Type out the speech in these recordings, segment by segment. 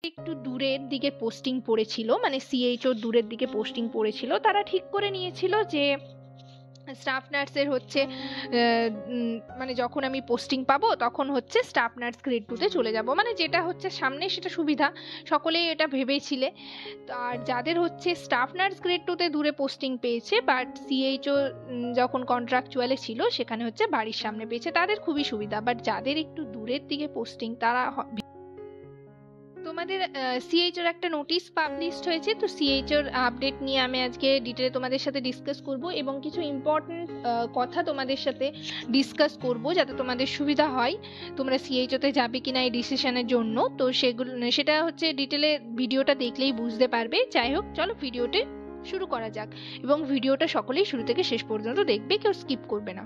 একটু দূরের দিকে পোস্টিং পড়েছিল, মানে সিএইচও দূরের দিকে পোস্টিং পড়েছিল, তারা ঠিক করে নিয়েছিল যে স্টাফ নার্সের হচ্ছে মানে যখন আমি পোস্টিং পাবো তখন হচ্ছে স্টাফ নার্স গ্রেড 2 তে চলে যাব, মানে যেটা হচ্ছে সামনে সেটা সুবিধা, সকলেই এটা ভেবেছিলে। আর যাদের হচ্ছে স্টাফ নার্স গ্রেড 2 তে দূরে পোস্টিং পেয়েছে বাট সিএইচও যখন কন্ট্রাকচুয়ালে ছিল সেখানে হচ্ছে বাড়ির সামনে পেয়েছে, তাদের খুবই সুবিধা। বাট যাদের একটু দূরের দিকে পোস্টিং তারা তোমাদের সিএইচওর একটা নোটিশ পাবলিশড হয়েছে, তো সিএইচওর আপডেট নিয়ে আমি আজকে ডিটেলে তোমাদের সাথে ডিসকাস করব এবং কিছু ইম্পর্টেন্ট কথা তোমাদের সাথে ডিসকাস করব যাতে তোমাদের সুবিধা হয় তোমরা সিএইচওতে যাবে কিনা এই ডিসিশনের জন্য। তো সেটা হচ্ছে ডিটেলে ভিডিওটা দেখলেই বুঝতে পারবে। যাই হোক, চলো ভিডিওটা শুরু করা যাক এবং ভিডিওটা সকলেই শুরু থেকে শেষ পর্যন্ত দেখবে, কেউ স্কিপ করবে না।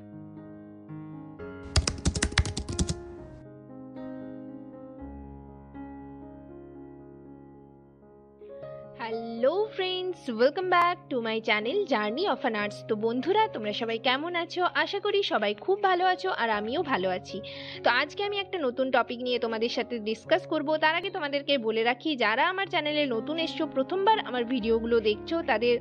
Hello friends, welcome back to my channel journey of an arts. তো বন্ধুরা, তোমরা সবাই কেমন আছো? আশা করি সবাই খুব ভালো আছো আর আমিও ভালো আছি। তো আজকে আমি একটা নতুন টপিক নিয়ে তোমাদের সাথে ডিসকাস করব। তার আগে তোমাদেরকে বলে রাখি, যারা আমার চ্যানেলে নতুন এসছো, প্রথমবার আমার ভিডিওগুলো দেখছো,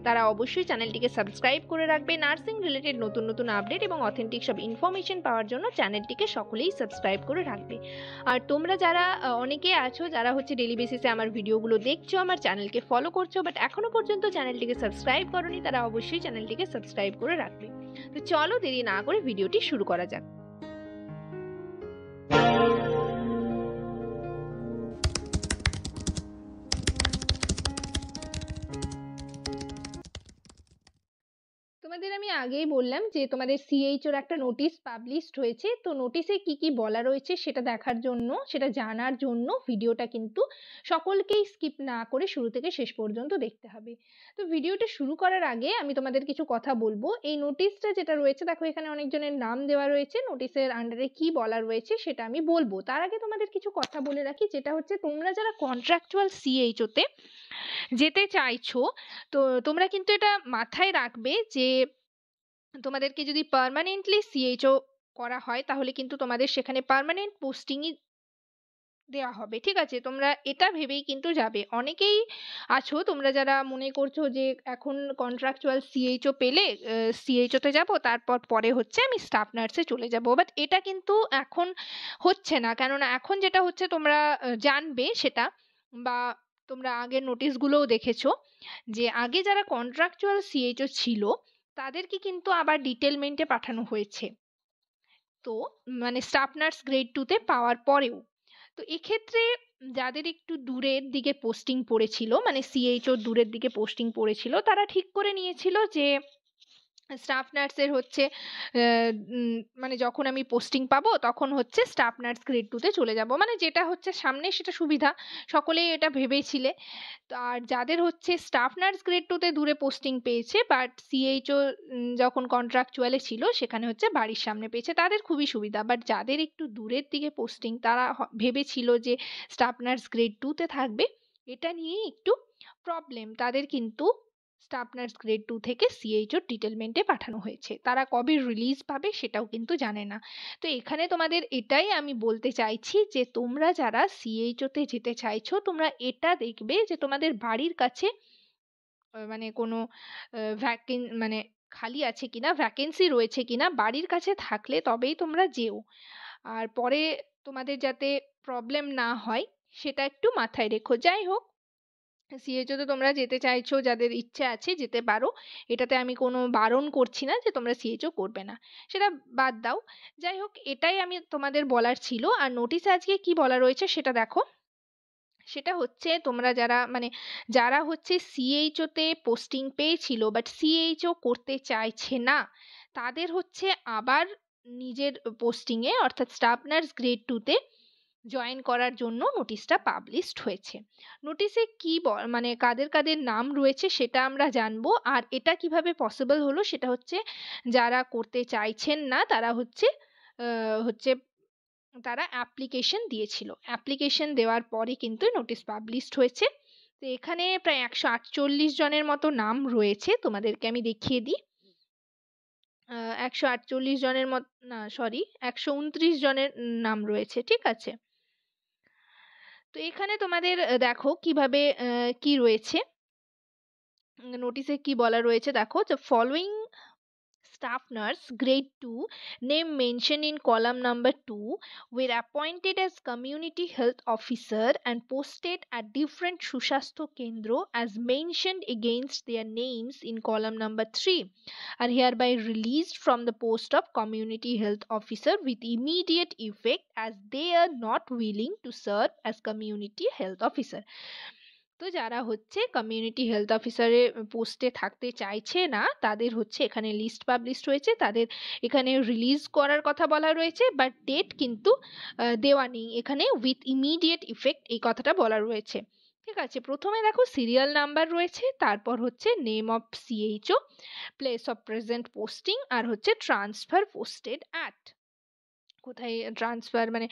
তারা অবশ্যই চ্যানেলটিকে সাবস্ক্রাইব করে রাখবে। নার্সিং রিলেটেড নতুন নতুন আপডেট এবং অথেন্টিক সব ইনফরমেশন পাওয়ার জন্য চ্যানেলটিকে সকলেই সাবস্ক্রাইব করে রাখবে। আর তোমরা যারা অনেকে আছো যারা হচ্ছে ডেইলি বেসিসে আমার ভিডিওগুলো দেখছো, আমার চ্যানেলকে ফলো করছো বাট এখনো পর্যন্ত চ্যানেলটিকে সাবস্ক্রাইব করোনি, তারা অবশ্যই চ্যানেলটিকে সাবস্ক্রাইব করে রাখবে। তো চলো দেরি না করে ভিডিওটি শুরু করা যাক। তোমাদের আমি আগেই বললাম যে তোমাদের সিএইচওর একটা নোটিশ পাবলিশড হয়েছে, তো নোটিশে কি কি বলা রয়েছে সেটা দেখার জন্য, সেটা জানার জন্য ভিডিওটা কিন্তু সকলকেই স্কিপ না করে শুরু থেকে শেষ পর্যন্ত দেখতে হবে। তো ভিডিওটা শুরু করার আগে আমি তোমাদের কিছু কথা বলবো। এই নোটিশটা যেটা রয়েছে, দেখো এখানে অনেকজনের নাম দেওয়া রয়েছে, নোটিশের আন্ডারে কি বলা রয়েছে সেটা আমি বলবো। তার আগে তোমাদের কিছু কথা বলে রাখি, যেটা হচ্ছে তোমরা যারা কন্ট্রাকচুয়াল সিএইচওতে যেতে চাইছো, তো তোমরা কিন্তু এটা মাথায় রাখবে যে তোমাদেরকে যদি পার্মানেন্টলি সিএইচও করা হয় তাহলে কিন্তু তোমাদের সেখানে পার্মানেন্ট পোস্টিংই দেওয়া হবে, ঠিক আছে? তোমরা এটা ভেবেই কিন্তু যাবে। অনেকেই আছো তোমরা যারা মনে করছো যে এখন কন্ট্রাকচুয়াল সিএইচও পেলে সিএইচওতে যাব, তারপর পরে হচ্ছে আমি স্টাফ নার্সে চলে যাব, বাট এটা কিন্তু এখন হচ্ছে না। কেননা এখন যেটা হচ্ছে তোমরা জানবে সেটা, বা তোমরা আগের নোটিশগুলোও দেখেছো যে আগে যারা কন্ট্রাকচুয়াল সিএইচও ছিল তাদেরকে কিন্তু আবার ডিটেলমেন্টে পাঠানো হয়েছে, তো মানে স্টাফ নার্স গ্রেড 2 তে পাওয়ার পরেও। তো এক্ষেত্রে যাদের একটু দূরের দিকে পোস্টিং পড়েছিল, মানে সিএইচও দূরের দিকে পোস্টিং পড়েছিল, তারা ঠিক করে নিয়েছিল যে স্টাফ নার্সের হচ্ছে মানে যখন আমি পোস্টিং পাবো তখন হচ্ছে স্টাফ নার্স গ্রেড 2 তে চলে যাব, মানে যেটা হচ্ছে সামনে সেটা সুবিধা, সকলেই এটা ভেবেছিলে। তো আর যাদের হচ্ছে স্টাফ নার্স গ্রেড 2 তে দূরে পোস্টিং পেয়েছে বাট সিএইচও যখন কন্ট্রাকচুয়ালে ছিল সেখানে হচ্ছে বাড়ির সামনে পেয়েছে, তাদের খুবই সুবিধা। বাট যাদের একটু দূরের দিকে পোস্টিং তারা ভেবেছিল যে স্টাফ নার্স গ্রেড 2 তে থাকবে, এটা নিয়েই একটু প্রবলেম তাদের, কিন্তু স্টাফ নার্স গ্রেড 2 থেকে সিএইচও ডিটেলমেন্টে পাঠানো হয়েছে। তারা কবে রিলিজ পাবে সেটাও কিন্তু জানে না। তো এখানে তোমাদের এটাই আমি বলতে চাইছি যে তোমরা যারা সিএইচওতে যেতে চাইছো, তোমরা এটা দেখবে যে তোমাদের বাড়ির কাছে মানে কোনো মানে খালি আছে কিনা, ভ্যাকেন্সি রয়েছে কিনা, বাড়ির কাছে থাকলে তবেই তোমরা যেও। আর পরে তোমাদের যাতে প্রবলেম না হয় সেটা একটু মাথায় রেখো। যাই হোক, সিএইচওতে তোমরা যেতে চাইছো, যাদের ইচ্ছে আছে যেতে পারো, এটাতে আমি কোনো বারণ করছি না যে তোমরা সিএইচও করবে না, সেটা বাদ দাও। যাই হোক, এটাই আমি তোমাদের বলার ছিল। আর নোটিশে আজকে কি বলা রয়েছে সেটা দেখো। সেটা হচ্ছে তোমরা যারা মানে যারা হচ্ছে সিএইচওতে পোস্টিং পেয়েছিল বাট সিএইচও করতে চাইছে না, তাদের হচ্ছে আবার নিজের পোস্টিংয়ে অর্থাৎ স্টাফ নার্স গ্রেড 2 তে জয়েন করার জন্য নোটিশটা পাবলিশড হয়েছে। নোটিশে কি মানে কাদের কাদের নাম রয়েছে সেটা আমরা জানবো। আর এটা কিভাবে পসিবল হলো সেটা হচ্ছে যারা করতে চাইছেন না তারা হচ্ছে তারা অ্যাপ্লিকেশন দিয়েছিল, অ্যাপ্লিকেশন দেওয়ার পরে কিন্তু নোটিশ পাবলিশড হয়েছে। তো এখানে প্রায় 148 জনের মতো নাম রয়েছে, তোমাদেরকে আমি দেখিয়ে দিই। 148 জনের মত না, সরি, 129 জনের নাম রয়েছে, ঠিক আছে? তো এখানে তোমাদের দেখো কিভাবে কি রয়েছে, নোটিশে কি বলা রয়েছে দেখো, যে following staff nurse grade 2 name mentioned in column number 2 were appointed as community health officer and posted at different Sushastho Kendro as mentioned against their names in column number 3 are hereby released from the post of community health officer with immediate effect as they are not willing to serve as community health officer. তো যারা হচ্ছে community health অফিসারের পোস্টে থাকতে চাইছে না তাদের হচ্ছে এখানে লিস্ট পাবলিশড হয়েছে, তাদের এখানে রিলিজ করার কথা বলা রয়েছে, বাট ডেট কিন্তু দেওয়া নেই, এখানে উইথ ইমিডিয়েট ইফেক্ট এই কথাটা বলা রয়েছে। ঠিক আছে, প্রথমে দেখো সিরিয়াল নাম্বার রয়েছে, তারপর হচ্ছে name of CHO, place of present posting, আর হচ্ছে ট্রান্সফার পোস্টেড অ্যাট, কোথায় ট্রান্সফার মানে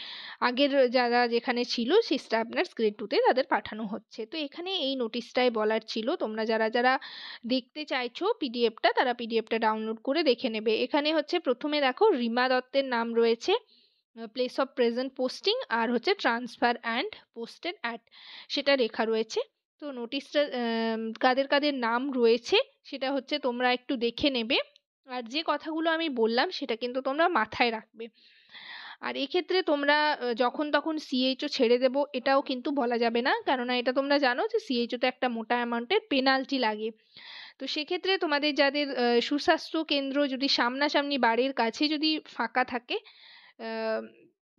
আগের যারা যেখানে ছিল সেই স্টাফ নার্স গ্রেড 2 তে তাদের পাঠানো হচ্ছে। তো এখানে এই নোটিশটাই বলার ছিল, তোমরা যারা যারা দেখতে চাইছো পিডিএফটা তারা পিডিএফটা ডাউনলোড করে দেখে নেবে। এখানে হচ্ছে প্রথমে দেখো রিমা দত্তের নাম রয়েছে, প্লেস অফ প্রেজেন্ট পোস্টিং, আর হচ্ছে ট্রান্সফার অ্যান্ড পোস্টেড অ্যাট সেটা লেখা রয়েছে। তো নোটিশটা কাদের কাদের নাম রয়েছে সেটা হচ্ছে তোমরা একটু দেখে নেবে, আর যে কথাগুলো আমি বললাম সেটা কিন্তু তোমরা মাথায় রাখবে। আর এক্ষেত্রে তোমরা যখন তখন সিএইচও ছেড়ে দেব এটাও কিন্তু বলা যাবে না, কেননা এটা তোমরা জানো যে সিএইচওতে একটা মোটা অ্যামাউন্টের পেনাল্টি লাগে। তো সেক্ষেত্রে তোমাদের যাদের সুস্বাস্থ্য কেন্দ্র যদি সামনাসামনি বাড়ির কাছে যদি ফাঁকা থাকে,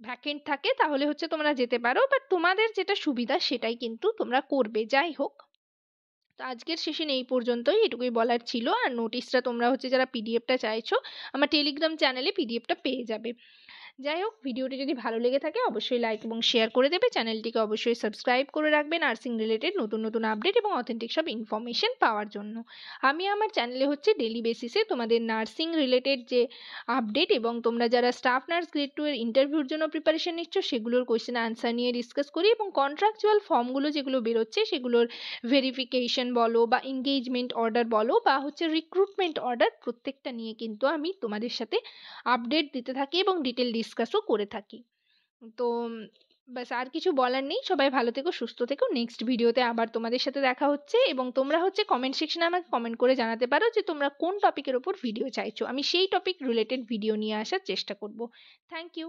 ভ্যাকেন্ট থাকে, তাহলে হচ্ছে তোমরা যেতে পারো, বাট তোমাদের যেটা সুবিধা সেটাই কিন্তু তোমরা করবে। যাই হোক, তো আজকের সেশন এই পর্যন্তই, এটুকুই বলার ছিল। আর নোটিশটা তোমরা হচ্ছে যারা পিডিএফটা চাইছো আমার টেলিগ্রাম চ্যানেলে পিডিএফটা পেয়ে যাবে। যাই হোক, ভিডিওটি যদি ভালো লেগে থাকে অবশ্যই লাইক এবং শেয়ার করে দেবে, চ্যানেলটিকে অবশ্যই সাবস্ক্রাইব করে রাখবে নার্সিং রিলেটেড নতুন নতুন আপডেট এবং অথেন্টিক সব ইনফরমেশন পাওয়ার জন্য। আমি আমার চ্যানেলে হচ্ছে ডেলি বেসিসে তোমাদের নার্সিং রিলেটেড যে আপডেট এবং তোমরা যারা স্টাফ নার্স গ্রেড 2 এর ইন্টারভিউর জন্য প্রিপারেশন নিচ্ছ সেগুলোর কোয়েশ্চেন আনসার নিয়ে ডিসকাস করি, এবং কন্ট্রাকচুয়াল ফর্মগুলো যেগুলো বেরোচ্ছে সেগুলোর ভেরিফিকেশন বলো বা এনগেজমেন্ট অর্ডার বলো বা হচ্ছে রিক্রুটমেন্ট অর্ডার, প্রত্যেকটা নিয়ে কিন্তু আমি তোমাদের সাথে আপডেট দিতে থাকি এবং ডিটেল ডিসকাসও করে থাকি। তো ব্যাস, আর কিছু বলার নেই। সবাই ভালো থেকো, সুস্থ থেকো। নেক্সট ভিডিওতে আবার তোমাদের সাথে দেখা হচ্ছে, এবং তোমরা হচ্ছে কমেন্ট সেকশনে আমাকে কমেন্ট করে জানাতে পারো যে তোমরা কোন টপিকের ওপর ভিডিও চাইছো, আমি সেই টপিক রিলেটেড ভিডিও নিয়ে আসার চেষ্টা করব। Thank you.